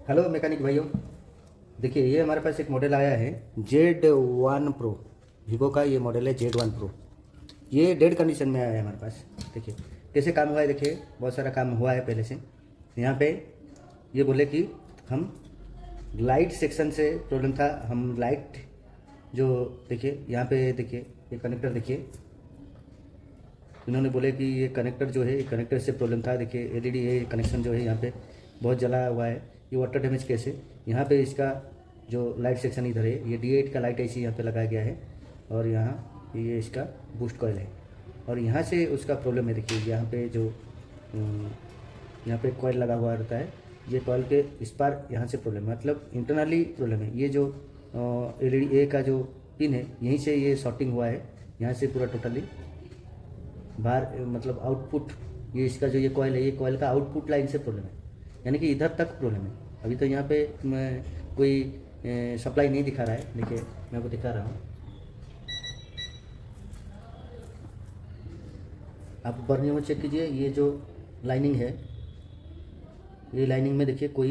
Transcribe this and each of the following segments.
Hello mechanic भाइयों, देखिए ये हमारे पास एक मॉडल आया है Z1 Pro। वीवो का ये मॉडल है Z1 Pro। ये डेड कंडीशन में आया है हमारे पास। देखिए कैसे काम हुआ है। देखिए बहुत सारा काम हुआ है पहले से। यहाँ पे ये बोले कि हम लाइट सेक्शन से प्रॉब्लम था। हम लाइट जो देखिए यहाँ पे देखिए ये कनेक्टर देखिए, इन्होंने बोले कि ये कनेक्टर जो है, ये कनेक्टर से प्रॉब्लम था। देखिए एलईडी ये कनेक्शन जो है यहाँ पे बहुत जला हुआ है। ये वाटर डैमेज कैसे, यहाँ पे इसका जो लाइट सेक्शन इधर है, ये D8 का लाइट ऐसी यहाँ पे लगाया गया है। और यहाँ ये इसका बूस्ट कॉइल है और यहाँ से उसका प्रॉब्लम है। देखिए यहाँ पे जो यहाँ पे कॉइल लगा हुआ रहता है, ये कॉइल के इस पार यहाँ से प्रॉब्लम है, मतलब इंटरनली प्रॉब्लम है। ये जो एलईडी ए का जो पिन है, यहीं से ये शॉर्टिंग हुआ है। यहाँ से पूरा टोटली बाहर, मतलब आउटपुट, ये इसका जो ये कॉइल है, ये कॉइल का आउटपुट लाइन से प्रॉब्लम है, यानी कि इधर तक प्रॉब्लम है। अभी तो यहाँ पे कोई सप्लाई नहीं दिखा रहा है। देखिए मैं आपको दिखा रहा हूँ, आप बर्नियों में चेक कीजिए। ये जो लाइनिंग है, ये लाइनिंग में देखिए कोई,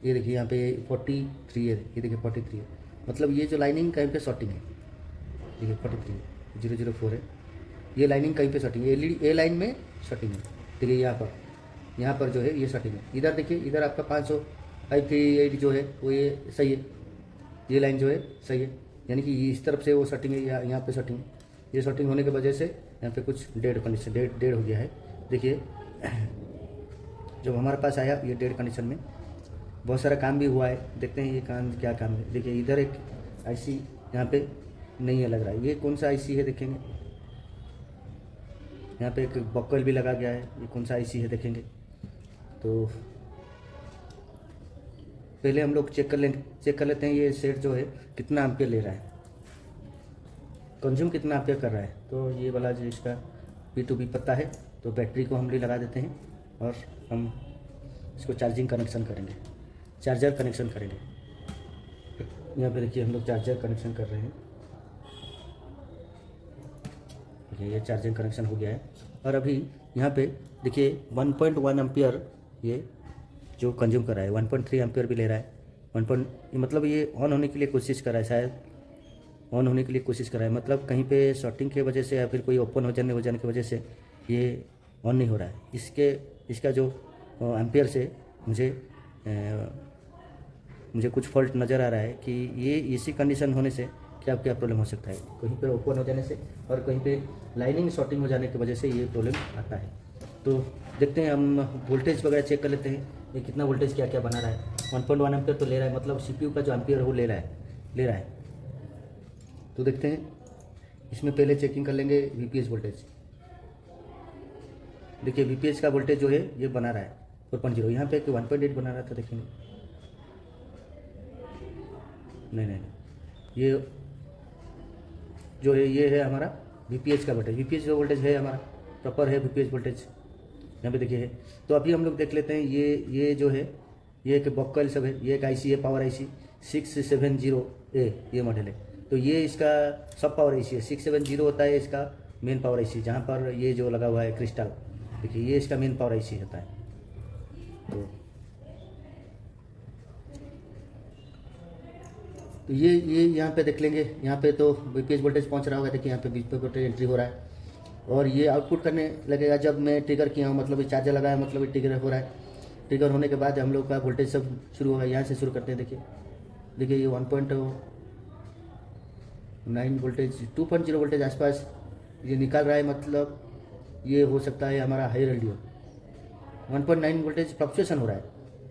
ये देखिए यहाँ पे 43 है, ये देखिए 43 है, मतलब ये जो लाइनिंग कहीं पे शॉर्टिंग है। देखिए 43 004 है, ये लाइनिंग कहीं पे शॉर्टिंग है। एलईडी ए लाइन में शॉर्टिंग है। देखिए यहाँ पर जो है ये शॉर्टिंग है। इधर देखिए, इधर आपका 558 जो है वो ये सही है, ये लाइन जो है सही है, यानी कि इस तरफ से वो शॉर्टिंग है, यहाँ पे शॉर्टिंग है। ये शॉर्टिंग होने की वजह से यहाँ पे कुछ डेड कंडीशन, डेड हो गया है। देखिए जब हमारे पास आया ये डेड कंडीशन में, बहुत सारा काम भी हुआ है। देखते हैं ये काम क्या काम है। देखिए इधर एक आईसी यहाँ पे नहीं है लग रहा है, ये कौन सा आईसी है देखेंगे। यहाँ पे एक बॉकल भी लगा गया है, ये कौन सा आईसी है देखेंगे। तो पहले हम लोग चेक कर लेते हैं ये सेट जो है कितना एम्पियर ले रहा है, कंज्यूम कितना एम्पियर कर रहा है। तो ये वाला जो इसका P2B पता है, तो बैटरी को हम भी लगा देते हैं और हम इसको चार्जिंग कनेक्शन करेंगे, चार्जर कनेक्शन करेंगे। यहाँ पे देखिए हम लोग चार्जर कनेक्शन कर रहे हैं। देखिए ये चार्जिंग कनेक्शन हो गया है। और अभी यहाँ पे देखिए 1.1 एम्पियर ये जो कंज्यूम कर रहा है, 1.3 एम्पियर भी ले रहा है। मतलब ये ऑन होने के लिए कोशिश कर रहा है, शायद ऑन होने के लिए कोशिश कर रहा है, मतलब कहीं पे शॉर्टिंग की वजह से या फिर कोई ओपन हो जाने की वजह से ये ऑन नहीं हो रहा है। इसका जो एम्पियर से मुझे कुछ फॉल्ट नज़र आ रहा है कि ये इसी कंडीशन होने से क्या क्या प्रॉब्लम हो सकता है, कहीं पे ओपन हो जाने से और कहीं पे लाइनिंग शॉर्टिंग हो जाने की वजह से ये प्रॉब्लम आता है। तो देखते हैं, हम वोल्टेज वगैरह चेक कर लेते हैं ये कितना वोल्टेज क्या क्या बना रहा है। 1.1 एम्पियर तो ले रहा है, मतलब CPU का जो एम्पियर है वो ले रहा है। तो देखते हैं, इसमें पहले चेकिंग कर लेंगे VPH वोल्टेज। देखिए VPH का वोल्टेज जो है ये बना रहा है 4.0, यहाँ पे 1.8 बना रहा था, देखेंगे। नहीं, ये जो है ये है हमारा VPH का वोल्टेज। VPH जो वोल्टेज है हमारा प्रॉपर है VPH वोल्टेज, यहाँ पे देखिए है। तो अभी हम लोग देख लेते हैं ये जो है, ये एक बॉकल सब है, ये एक IC है, पावर IC 670A ये मॉडल है। तो ये इसका सब पावर IC है। 670 होता है इसका मेन पावर IC, जहाँ पर ये जो लगा हुआ है क्रिस्टल, देखिए ये इसका मेन पावर IC होता है। तो ये यहाँ पे देख लेंगे, यहाँ पे तो VPH वोल्टेज पहुँच रहा होगा। देखिए यहाँ पे VPH वोल्टेज एंट्री हो रहा है और ये आउटपुट करने लगेगा जब मैं ट्रिगर किया हूँ, मतलब ये चार्जर लगाया, मतलब ये ट्रिगर हो रहा है। ट्रिगर होने के बाद हम लोग का वोल्टेज सब शुरू होगा। यहाँ से शुरू करते हैं। देखिए ये 1.9 वोल्टेज, 2.0 वोल्टेज आसपास ये निकाल रहा है, मतलब ये हो सकता है हमारा हाई रेडियो। 1.9 वोल्टेज फ्लक्चुएशन हो रहा है,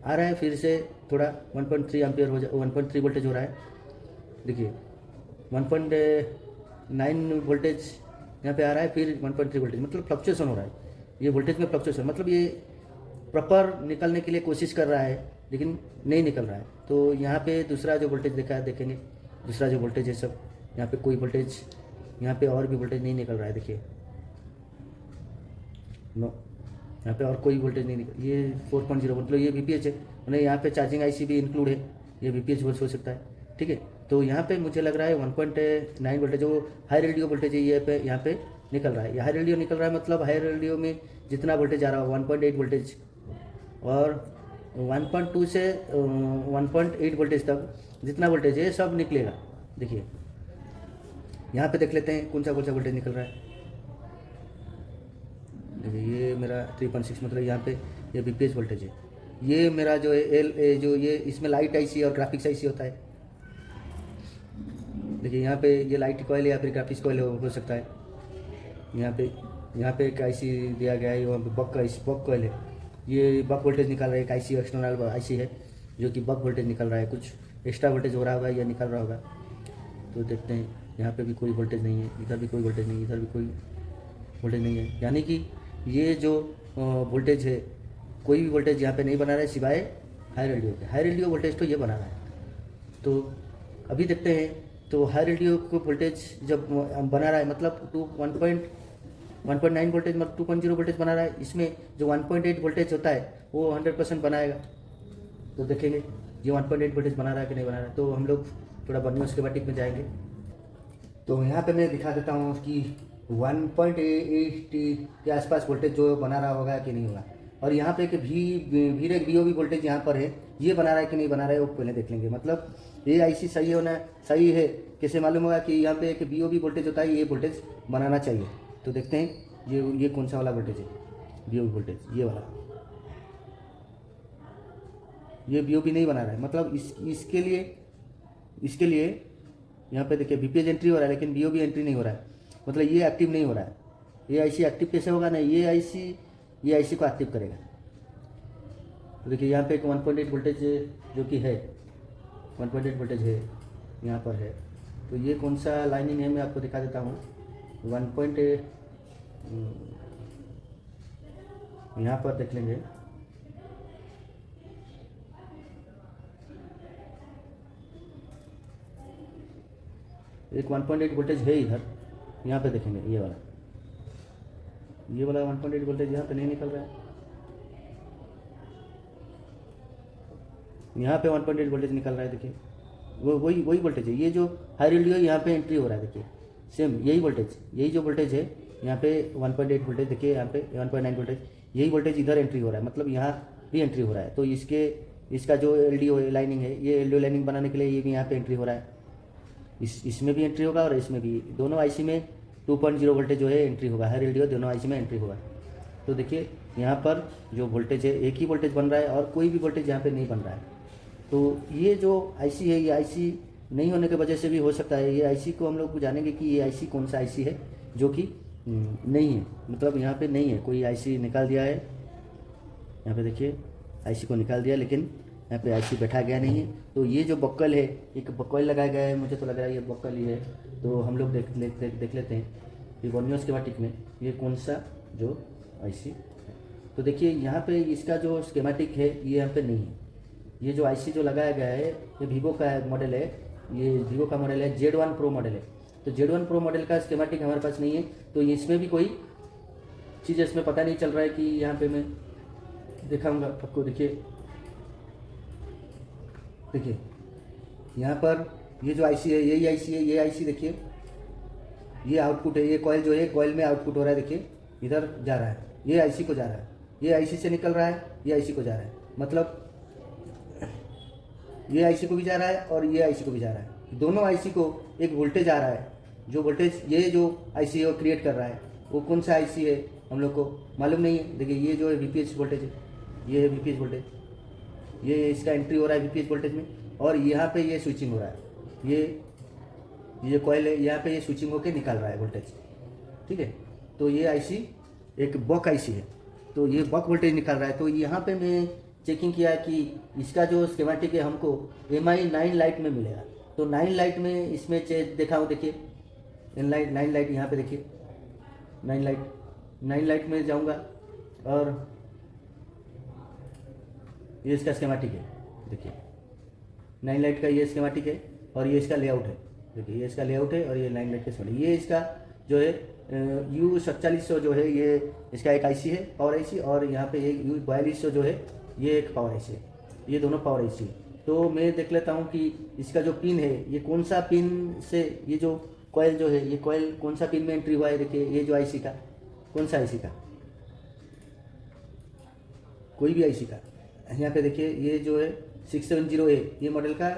आ रहा है, फिर से थोड़ा 1.3 एम्पियर 1.3 वोल्टेज हो रहा है। देखिए 1.9 वोल्टेज यहाँ पे आ रहा है, फिर 1.3 वोल्टेज, मतलब फ्लक्चुएशन हो रहा है। ये वोल्टेज में फ्लक्चुएशन, मतलब ये प्रॉपर निकलने के लिए कोशिश कर रहा है लेकिन नहीं निकल रहा है। तो यहाँ पे दूसरा जो वोल्टेज देखा है, देखेंगे दूसरा जो वोल्टेज है सब, यहाँ पे कोई वोल्टेज, यहाँ पे और भी वोल्टेज नहीं निकल रहा है। देखिए नो, यहाँ पे और कोई वोल्टेज नहीं निकल। ये 4.0 मतलब ये VPH है, मतलब यहाँ पे चार्जिंग IC भी इंक्लूड है, ये VPH हो सकता है। ठीक है, तो यहाँ पे मुझे लग रहा है 1.9 वोल्टेज जो हाई रेडियो वोल्टेज है, ये पे यहाँ पे निकल रहा है। ये हाई रेडियो निकल रहा है, मतलब हाई रेडियो में जितना वोल्टेज आ रहा है 1.8 वोल्टेज और 1.2 से 1.8 वोल्टेज तक जितना वोल्टेज है सब निकलेगा। देखिए यहाँ पे देख लेते हैं कौन सा वोल्टेज निकल रहा है। देखिए ये मेरा 3.6 मतलब यहाँ पे ये बीपीएस वोल्टेज है। ये मेरा जो है जो ये इसमें लाइट आईसी और ग्राफिक्स आईसी होता है। देखिए यहाँ पे ये लाइट कॉइल या फिर ग्राफिक्स कॉइल हो सकता है। यहाँ पे एक आईसी दिया गया है, वहाँ पे बक कॉइल है। ये बक वोल्टेज निकाल रहा है। एक आईसी एक्सटर्नल आईसी है जो कि बक वोल्टेज निकल रहा है। कुछ एक्स्ट्रा वोल्टेज हो रहा होगा या निकल रहा होगा। तो देखते हैं यहाँ पे भी कोई वोल्टेज नहीं है, इधर भी कोई वोल्टेज नहीं है, इधर भी कोई वोल्टेज नहीं है। यानी कि ये जो वोल्टेज है कोई भी वोल्टेज यहाँ पे नहीं बना रहा है सिवाय हायर एलडीओ के। हायर एलडीओ वोल्टेज तो ये बना रहा है। तो अभी देखते हैं तो हायर एलडीओ को वोल्टेज जब बना रहा है मतलब 1.9 वोल्टेज मतलब 2.0 वोल्टेज बना रहा है। इसमें जो 1.8 वोल्टेज होता है वो 100% बनाएगा। तो देखेंगे ये 1.8 वोल्टेज बना रहा है कि नहीं बना रहा है। तो हम लोग थोड़ा बर्निंग स्कीमेटिक में जाएंगे। तो यहाँ पे मैं दिखा देता हूँ कि 1.8 के आसपास वोल्टेज जो बना रहा होगा कि नहीं होगा। और यहाँ पे कि वीरेक बीओबी वोल्टेज यहाँ पर है, ये बना रहा है कि नहीं बना रहा है वो पहले देख लेंगे। मतलब ये आईसी सही है कैसे मालूम होगा कि यहाँ पे एक बीओबी वोल्टेज होता है, ये वोल्टेज बनाना चाहिए। तो देखते हैं ये कौन सा वाला वोल्टेज है। बीओबी वोल्टेज ये वाला, ये बीओबी नहीं बना रहा है। मतलब इसके लिए यहाँ पे देखिए बीपीएस एंट्री हो रहा है लेकिन बीओबी एंट्री नहीं हो रहा है। मतलब ये एक्टिव नहीं हो रहा है। ये आईसी एक्टिव कैसे होगा ना, ये आईसी को एक्टिव करेगा। तो देखिए यहाँ पे एक 1.8 वोल्टेज जो कि है 1.8 वोल्टेज है यहाँ पर है। तो ये कौन सा लाइनिंग है मैं आपको दिखा देता हूँ। 1.8 यहाँ पर देख लेंगे। एक 1.8 वोल्टेज है इधर, यहाँ पे देखेंगे ये वाला 1.8 वोल्टेज यहाँ पे नहीं निकल रहा है। यहाँ पे 1.8 वोल्टेज निकल रहा है। देखिए वही वोल्टेज है। ये जो हाई एलडीओ यहाँ पे एंट्री हो रहा है। देखिए सेम यही जो वोल्टेज है यहाँ पे 1.8 वोल्टेज। देखिए यहाँ पे 1.9 वोल्टेज, यही वोल्टेज इधर एंट्री हो रहा है। मतलब यहाँ भी एंट्री हो रहा है। तो इसका जो एलडीओ लाइनिंग है, ये एलडीओ लाइनिंग बनाने के लिए ये भी यहाँ पे एंट्री हो रहा है। इसमें भी एंट्री होगा और इसमें भी, दोनों आईसी में 2.0 वोल्टेज जो है एंट्री होगा। हर एलडीओ दोनों आईसी में एंट्री होगा। तो देखिए यहाँ पर जो वोल्टेज है एक ही वोल्टेज बन रहा है और कोई भी वोल्टेज यहाँ पे नहीं बन रहा है। तो ये जो आईसी है, ये आईसी नहीं होने की वजह से भी हो सकता है। ये आईसी को हम लोग जानेंगे कि ये आईसी कौन सा आईसी है जो कि नहीं है। मतलब यहाँ पे नहीं है, कोई आईसी निकाल दिया है। यहाँ पे देखिए आईसी को निकाल दिया लेकिन यहाँ पे आईसी बैठा गया नहीं है। तो ये जो बक्कल है, एक बक्कल लगाया गया है, मुझे तो लग रहा है ये बक्कल ही है। तो हम लोग देख लेते हैं ये बर्निंग स्कीमेटिक में ये कौन सा जो आईसी है। तो देखिए यहाँ पे इसका जो स्कीमेटिक है ये यहाँ पे नहीं है। ये जो आईसी जो लगाया गया है ये वीवो का मॉडल है। ये वीवो का मॉडल है, Z1 Pro मॉडल है। तो Z1 Pro मॉडल का स्कीमेटिक हमारे पास नहीं है। तो इसमें भी कोई चीज़ इसमें पता नहीं चल रहा है कि यहाँ पे मैं दिखाऊंगा आपको। देखिए यहाँ पर ये जो आईसी है यही आईसी है। ये आईसी देखिए ये आउटपुट है। ये कॉइल जो है कॉइल में आउटपुट हो रहा है। देखिए इधर जा रहा है, ये आईसी को जा रहा है, ये आईसी से निकल रहा है, ये आईसी को जा रहा है। मतलब ये आईसी को भी जा रहा है और ये आईसी को भी जा रहा है। दोनों आईसी को एक वोल्टेज आ रहा है। जो वोल्टेज ये जो आईसी है वो क्रिएट कर रहा है, वो कौन सा आईसी है हम लोग को मालूम नहीं है। देखिए ये जो है वीपीएस वोल्टेज है, ये है वीपीएस वोल्टेज। ये इसका एंट्री हो रहा है वीपीएस वोल्टेज में और यहाँ पे ये स्विचिंग हो रहा है। ये कॉइल है, यहाँ पे ये स्विचिंग होकर निकाल रहा है वोल्टेज। ठीक है। तो ये आईसी एक बक आईसी है। तो ये बक वोल्टेज निकाल रहा है। तो यहाँ पे मैं चेकिंग किया कि इसका जो स्कीमेटिक है हमको MI 9 लाइट में मिलेगा। तो 9 लाइट में इसमें देखा हूँ। देखिए 9 लाइट यहाँ पे देखिए 9 लाइट में जाऊँगा और ये इसका स्कीमेटिक है। देखिए 9 लाइट का ये स्कीमेटिक है और ये इसका लेआउट है। देखिए ये इसका लेआउट है और ये 9 लाइट का स्कीमेटिक। ये इसका जो है U4700 जो है ये इसका एक आईसी है, पावर आईसी। और यहाँ पे ये U4200 जो है ये एक पावर आईसी है। ये दोनों पावर आईसी है। तो मैं देख लेता हूँ कि इसका जो पिन है ये कौन सा पिन से, ये जो कॉइल जो है ये कॉइल कौन सा पिन में एंट्री हुआ है। देखिए ये जो आईसी का, कौन सा आईसी का, कोई भी आईसी का यहाँ पे देखिए ये जो है 670A ये मॉडल का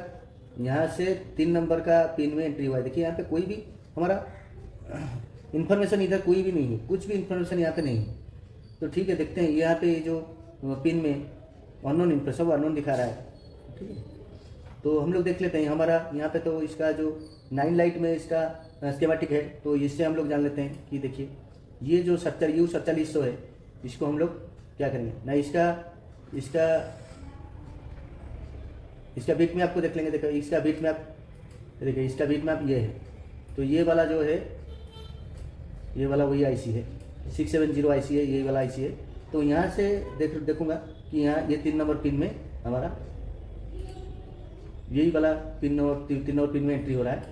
यहाँ से 3 नंबर का पिन में एंट्री हुआ है। देखिए यहाँ पे कोई भी हमारा इन्फॉर्मेशन इधर कोई भी नहीं है, कुछ भी इन्फॉर्मेशन यहाँ पे नहीं है। तो ठीक है, देखते हैं यहाँ पे ये जो पिन में अननोन इनपुट सब अननोन दिखा रहा है। ठीक है, तो हम लोग देख लेते हैं हमारा यहाँ पे तो इसका जो 9 लाइट में इसका स्कीमेटिक है, तो इससे हम लोग जान लेते हैं कि देखिए ये जो 4700 है इसको हम लोग क्या करेंगे ना, इसका बीट मैप आपको देख लेंगे। देखो इसका बीट मैप, देखिए इसका बीट मैप ये है। तो ये वाला जो है ये वाला वही आईसी है, 670 आईसी है, ये वाला आईसी है। तो यहाँ से देखूंगा कि यहाँ ये 3 नंबर पिन में हमारा यही वाला पिन और 3 नंबर पिन में एंट्री हो रहा है।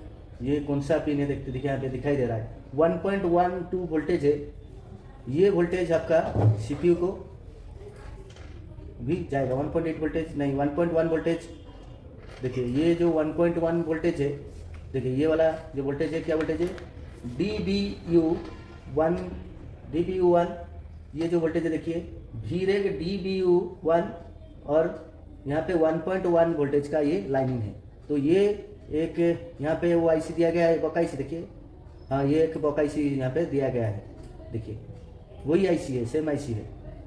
ये कौन सा पिन है देखते, देखिए यहाँ पे दिखाई दे रहा है 1.12 वोल्टेज है। ये वोल्टेज आपका सीपीयू को भी जाएगा, 1.8 वोल्टेज नहीं 1.1 वोल्टेज। देखिए ये जो 1.1 वोल्टेज है, देखिए ये वाला जो वोल्टेज है क्या वोल्टेज है, DBU1 ये जो वोल्टेज है देखिए VREG DBU1 और यहाँ पे 1.1 वोल्टेज का ये लाइनिंग है। तो ये एक यहाँ पे वो आईसी दिया गया है, बॉक आईसी देखिए, हाँ ये एक बॉक आईसी यहाँ पे दिया गया है। देखिए वही आईसी है, सेम आईसी है,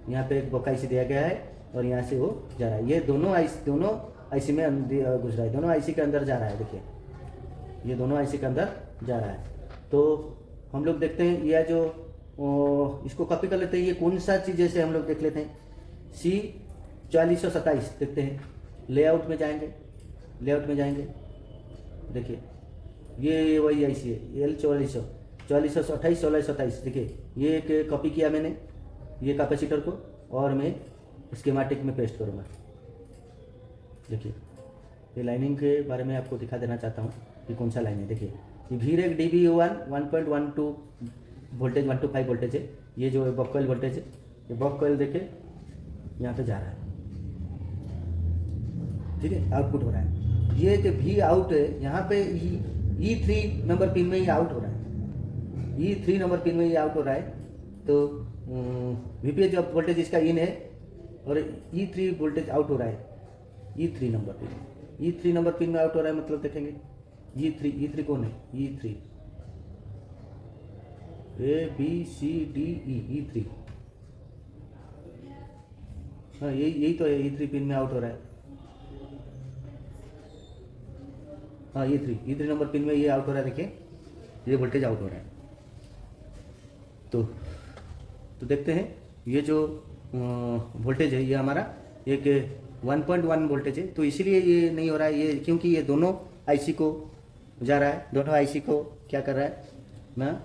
यहाँ पे एक बॉक आईसी दिया गया है और यहाँ से वो जा रहा है। ये दोनों आईसी में घुस रहा है, दोनों आईसी के अंदर जा रहा है। देखिए ये दोनों आईसी के अंदर जा रहा है। तो हम लोग देखते हैं यह जो इसको कॉपी कर लेते हैं, ये कौन सा चीज़ से हम लोग देख लेते हैं। C4427 देखते हैं, लेआउट में जाएंगे, देखिए ये वही आईसी है L4400 4428 1627। देखिए ये एक कॉपी किया मैंने ये कैपेसिटर को और मैं स्कीमेटिक में पेस्ट करूँगा। देखिए ये लाइनिंग के बारे में आपको दिखा देना चाहता हूँ कि कौन सा लाइन है। देखिए ये VREG DBU1 1.12 वोल्टेज 125 वोल्टेज है। ये जो बॉक कॉइल वोल्टेज है, ये बॉक कॉइल देखिए यहाँ पे जा रहा है, ठीक है, आउटपुट हो रहा है। ये जो V आउट है यहाँ पे E3 नंबर पिन में ही आउट हो रहा है, E3 नंबर पिन में ही आउट हो रहा है। तो VPH वोल्टेज इसका इन है और E3 वोल्टेज आउट हो रहा है E3 नंबर पिन में आउट हो रहा है। मतलब देखेंगे E3 कौन है, E3 ABCDE E3, हाँ यही तो है, E3 पिन में आउट हो रहा है। हाँ E3 नंबर पिन में ये आउट हो रहा है। देखिए ये वोल्टेज आउट हो रहा है। तो देखते हैं ये जो वोल्टेज है ये हमारा एक 1.1 वोल्टेज है। तो इसीलिए ये नहीं हो रहा है, ये क्योंकि ये दोनों आईसी को जा रहा है, दोनों आईसी को क्या कर रहा है ना,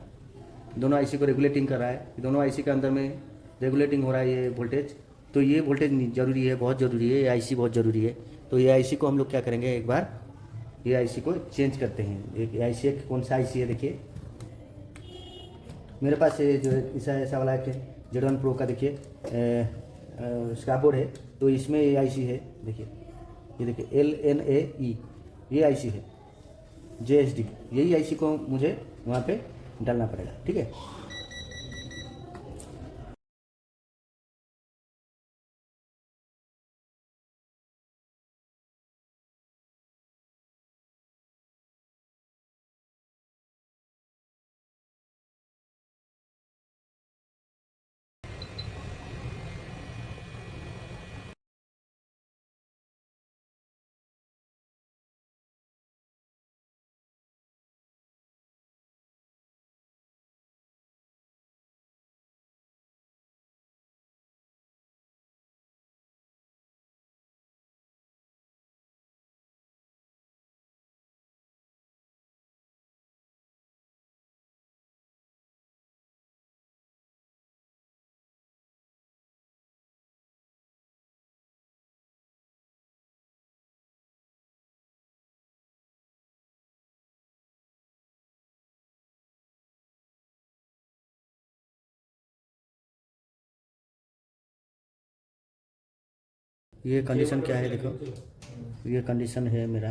दोनों आईसी को रेगुलेटिंग कर रहा है। दोनों आईसी के अंदर में रेगुलेटिंग हो रहा है ये वोल्टेज। तो ये वोल्टेज जरूरी है, बहुत ज़रूरी है, ये आईसी बहुत ज़रूरी है। तो ये आईसी को हम लोग क्या करेंगे, एक बार ये आईसी को चेंज करते हैं। एक आईसी कौन सा आईसी है, देखिए मेरे पास ये जो ऐसा वाला है Z1 Pro का, देखिए स्क्रैप बोर्ड है। तो इसमें ये आईसी है, देखिए ये देखिए LNAE ये आईसी है, JSD यही आईसी को मुझे वहाँ पे डालना पड़ेगा, ठीक है। ये कंडीशन क्या है, देखो ये कंडीशन है मेरा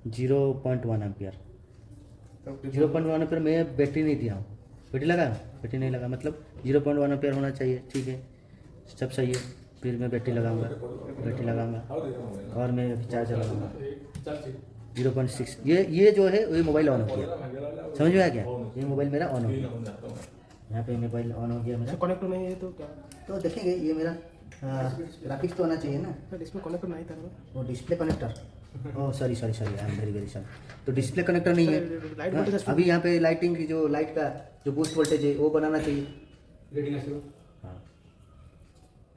0.1 एम्पियर। 0.1 एम्पियर में बैटरी नहीं दिया हूँ, बैटरी लगा, बैटरी नहीं लगा, मतलब 0.1 एम्पियर होना चाहिए, ठीक है, सब सही है। फिर मैं बैटरी लगाऊंगा और मैं अभी चार्जर लगाऊंगा 0.6। ये जो है ये मोबाइल ऑन हो गया, समझ में आ गया? ये मोबाइल मेरा ऑन हो गया, यहाँ पे मोबाइल ऑन हो गया मेरा। कनेक्ट नहीं है तो क्या? तो देखेंगे ये मेरा ग्राफिक्स तो होना चाहिए ना। डिस्प्ले कनेक्ट नहीं था वो display connector, oh sorry I am very sorry. तो डिस्प्ले कनेक्टर नहीं है। लाइट हाँ, वोल्टेज अभी यहाँ पे लाइटिंग की जो लाइट का जो बूस्ट वोल्टेज है वो बनाना चाहिए। हाँ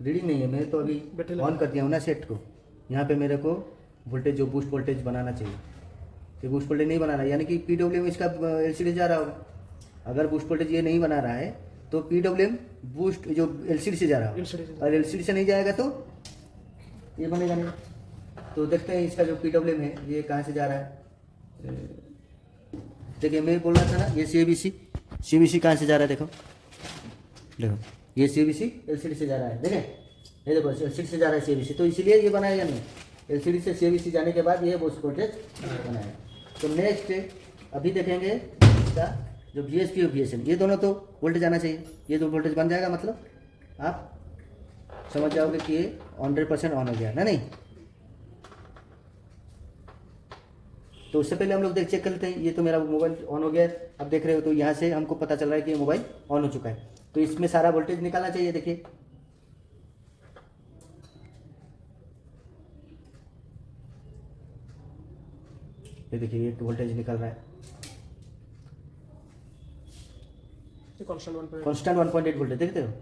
रीडिंग नहीं है, मैं तो अभी बैटरी ऑन कर दिया हूँ ना सेट को। यहाँ पे मेरे को वोल्टेज जो बूस्ट वोल्टेज बनाना चाहिए, ये बूस्ट वोल्टेज नहीं बना रहा है, यानी कि PWM इसका LCD जा रहा होगा। अगर बूस्ट वोल्टेज ये नहीं बना रहा है तो PWM बूस्ट जो LCD से जा रहा होगा, और LCD से नहीं जाएगा तो ये बनेगा नहीं। तो देखते हैं इसका जो PWM है ये कहाँ से जा रहा है। देखिए मैं बोल रहा था ना, ये CBC कहाँ से जा रहा है, देखो ये CBC LCD से जा रहा है। देखें ये देखो LCD से जा रहा है CBC, तो इसीलिए ये बनाएगा नहीं। LCD से CBC जाने के बाद ये बूस्ट वोल्टेज बनाएगा। तो नेक्स्ट अभी देखेंगे इसका जो VSP और VSN, ये दोनों तो वोल्टेज आना चाहिए। ये दो वोल्टेज बन जाएगा मतलब आप समझ जाओगे कि ये 100% ऑन हो गया ना। नहीं तो उससे पहले हम लोग चेक कर लेते हैं। ये तो मेरा मोबाइल ऑन हो गया है, अब देख रहे हो तो यहाँ से हमको पता चल रहा है कि ये मोबाइल ऑन हो चुका है। तो इसमें सारा वोल्टेज निकालना चाहिए। देखिए ये देखिए ये वोल्टेज निकल रहा है, कांस्टेंट 1.8 वोल्टेज देखते हो।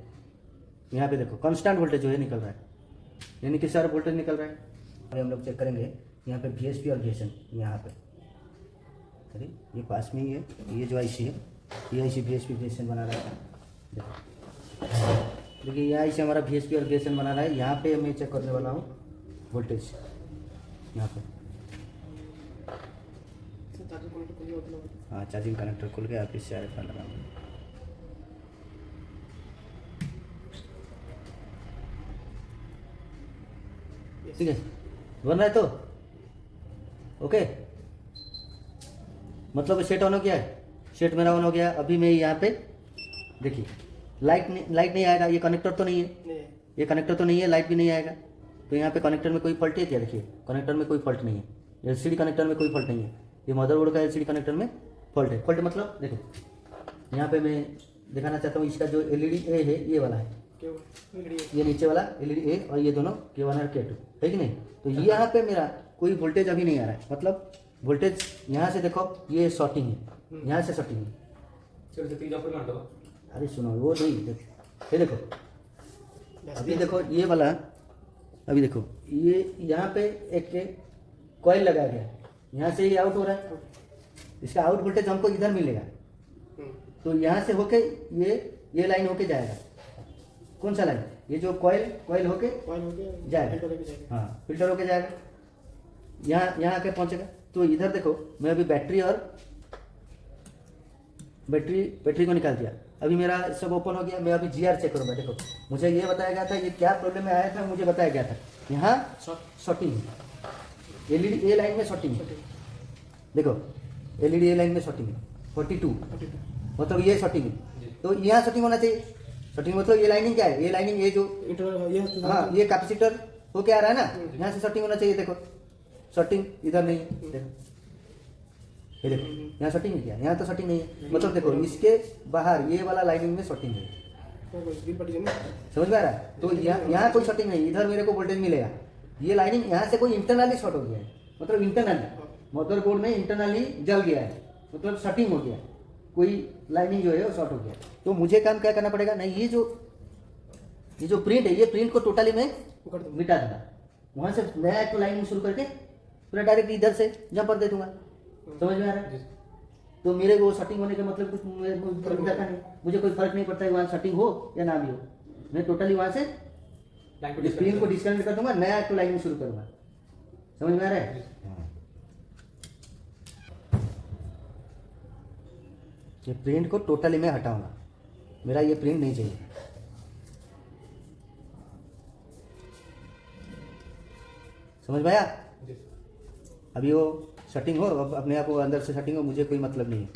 यहाँ पे देखो कांस्टेंट वोल्टेज जो है निकल रहा है, यानी कि सारा वोल्टेज निकल रहा है। अभी हम लोग चेक करेंगे यहाँ पे VSP और VSN, यहाँ पे अरे ये पास में ही है, ये जो IC है ये IC VSP VSN बना रहा है। देखिए यहाँ IC हमारा VSP और VSN बना रहा है। यहाँ पे मैं चेक करने वाला हूँ वोल्टेज, यहाँ पे हाँ चार्जिंग कनेक्टर खुल गया। आप इससे RF लगाऊंगा। ठीक है बन रहा है तो ओके, मतलब सेट ऑन हो गया है, सेट मेरा ऑन हो गया। अभी मैं यहाँ पे देखिए लाइट नहीं आएगा, ये कनेक्टर तो नहीं है, ये कनेक्टर तो नहीं है, लाइट भी नहीं आएगा। तो यहाँ पे कनेक्टर में कोई फॉल्ट है क्या? देखिए कनेक्टर में कोई फॉल्ट नहीं है, LCD कनेक्टर में कोई फॉल्ट नहीं है। ये मदरबोर्ड का LCD कनेक्टर में फॉल्ट है। फॉल्ट मतलब देखो यहाँ पे मैं दिखाना चाहता हूँ, इसका जो LED A है ये वाला है, ये नीचे वाला LED A और ये दोनों K1 और K2 है कि नहीं। तो ये यहाँ पे मेरा कोई वोल्टेज अभी नहीं आ रहा है, मतलब वोल्टेज यहाँ से देखो ये शॉर्टिंग है, यहाँ से शॉर्टिंग है। अरे सुनो वो नहीं, ये देखो अभी देखो ये वाला, अभी देखो ये यहाँ पे एक कॉइल लगाया गया, यहाँ से ये आउट हो रहा है, इसका आउट वोल्टेज हमको इधर मिलेगा। तो यहाँ से होके ये लाइन होके जाएगा। कौन सा लाइन? ये जो कॉइल होके जाएगा, हाँ फिल्टर होके जाएगा, यहाँ आके पहुँचेगा। तो इधर देखो मैं अभी बैटरी को निकाल दिया। अभी मेरा सब ओपन हो गया। मैं अभी GR चेक करूँगा। देखो मुझे ये बताया गया था, ये क्या प्रॉब्लम में आया था मुझे बताया गया था। यहाँ शॉर्टिंग है, LED A लाइन में शॉर्टिंग है। देखो LED A लाइन में शॉर्टिंग है 42, मतलब ये शॉर्टिंग है। तो यहाँ शॉर्टिंग होना चाहिए। शॉर्टिंग मतलब ये लाइनिंग क्या है? ये लाइनिंग ये जो हाँ ये कैपेसिटर होके आ रहा है ना, यहाँ से शॉर्टिंग होना चाहिए। देखो शॉर्टिंग इधर नहीं है, देखो ये देखो यहाँ शॉर्टिंग है क्या? यहाँ तो शॉर्टिंग नहीं है, मतलब देखो इसके बाहर ये वाला लाइनिंग में शॉर्टिंग है। समझ में आ रहा है? तो यहाँ कोई शॉर्टिंग नहीं, इधर मेरे को वोल्टेज मिलेगा। ये लाइनिंग यहाँ से कोई इंटरनली शॉर्ट हो गया है, मतलब इंटरनली मदरबोर्ड में इंटरनली जल गया है, मतलब शॉर्टिंग हो गया, कोई लाइनिंग जो है वो शॉर्ट हो गया। तो मुझे काम क्या करना पड़ेगा? नहीं ये जो प्रिंट है, ये प्रिंट को टोटली मैं मिटा दूंगा। वहाँ से नया एक लाइनिंग शुरू करके पूरा डायरेक्ट इधर से जंपर दे दूंगा। समझ में आ रहा है? तो मेरे वो शॉर्टिंग होने का मतलब कुछ फर्क पड़ता नहीं, मुझे कोई फर्क नहीं पड़ता है वहाँ शॉर्टिंग हो या ना भी हो। मैं टोटली वहाँ से स्क्रीन को डिस्कनेक्ट कर दूंगा, नया एक लाइनिंग शुरू करूँगा। समझ में आ रहा है? ये प्रिंट को टोटली मैं हटाऊंगा, मेरा ये प्रिंट नहीं चाहिए। समझ में आया? अभी वो सेटिंग हो, अब अपने आप वो अंदर से सेटिंग हो, मुझे कोई मतलब नहीं है।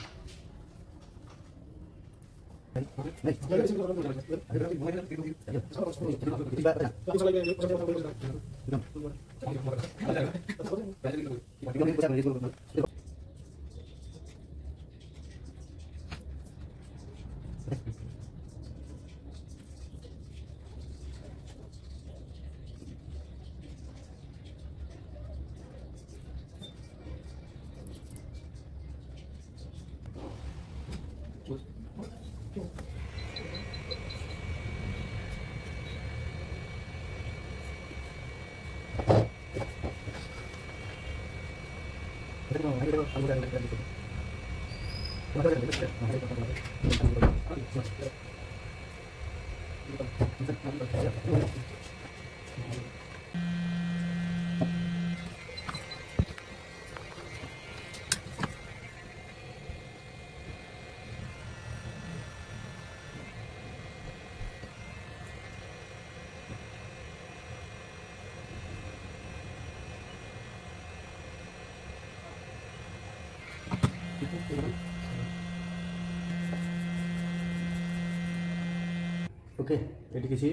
ओके, एट किसी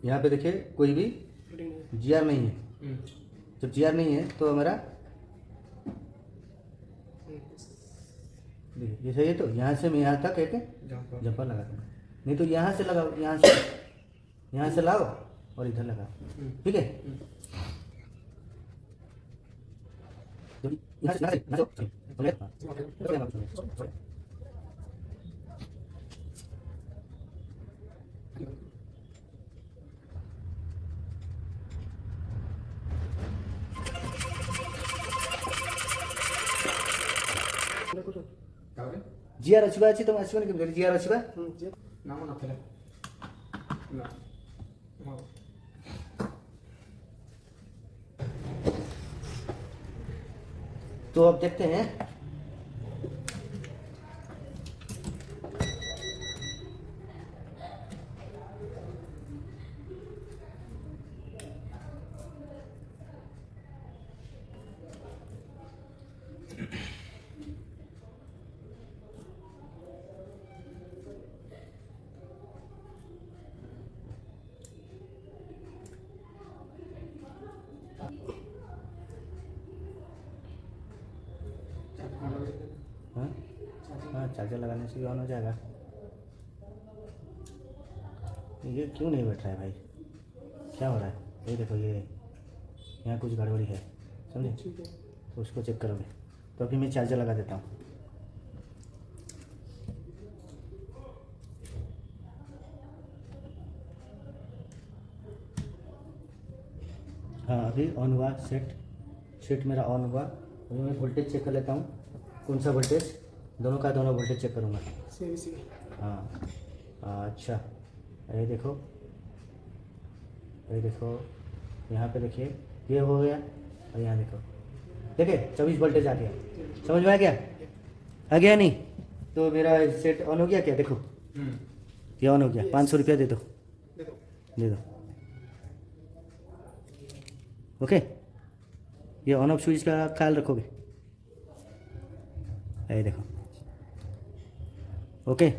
यहाँ पे देखिए कोई भी जीआर नहीं है। जब जीआर नहीं है तो हमारा देखिए ये सही है। तो यहाँ से मैं यहाँ तक एक जंपर लगा दूँगा, नहीं तो यहाँ से लगाओ, यहाँ से लाओ और इधर लगाओ, ठीक है। জিয়ার আসবা আছে তোমার আসবে নাকি জিয়ার আসবা নাম না ফেলে না तो अब देखते हैं हाँ चार्जर लगाने से भी ऑन हो जाएगा। ये क्यों नहीं बैठ रहा है भाई, क्या हो रहा है? ये देखो ये यहाँ कुछ गड़बड़ी है, समझे? तो उसको चेक करोगे। तो अभी मैं चार्जर लगा देता हूँ। हाँ अभी ऑन हुआ, सेट मेरा ऑन हुआ। अभी मैं वोल्टेज चेक कर लेता हूँ, कौन सा वोल्टेज, दोनों वोल्टेज चेक करूँगा। हाँ अच्छा, ये देखो यहाँ पे देखिए ये हो गया, और यहाँ देखो देखिए 24 वोल्टेज आ गया। समझ में आ गया नहीं? तो मेरा सेट ऑन हो गया क्या? देखो ये ऑन हो गया। 500 रुपया दे दो। ओके, ये ऑन ऑफ स्विच का ख्याल रखोगे। ये देखो ओके,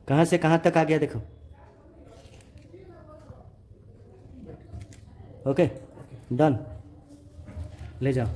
कहाँ से कहाँ तक आ गया देखो। ओके डन, ले जाओ।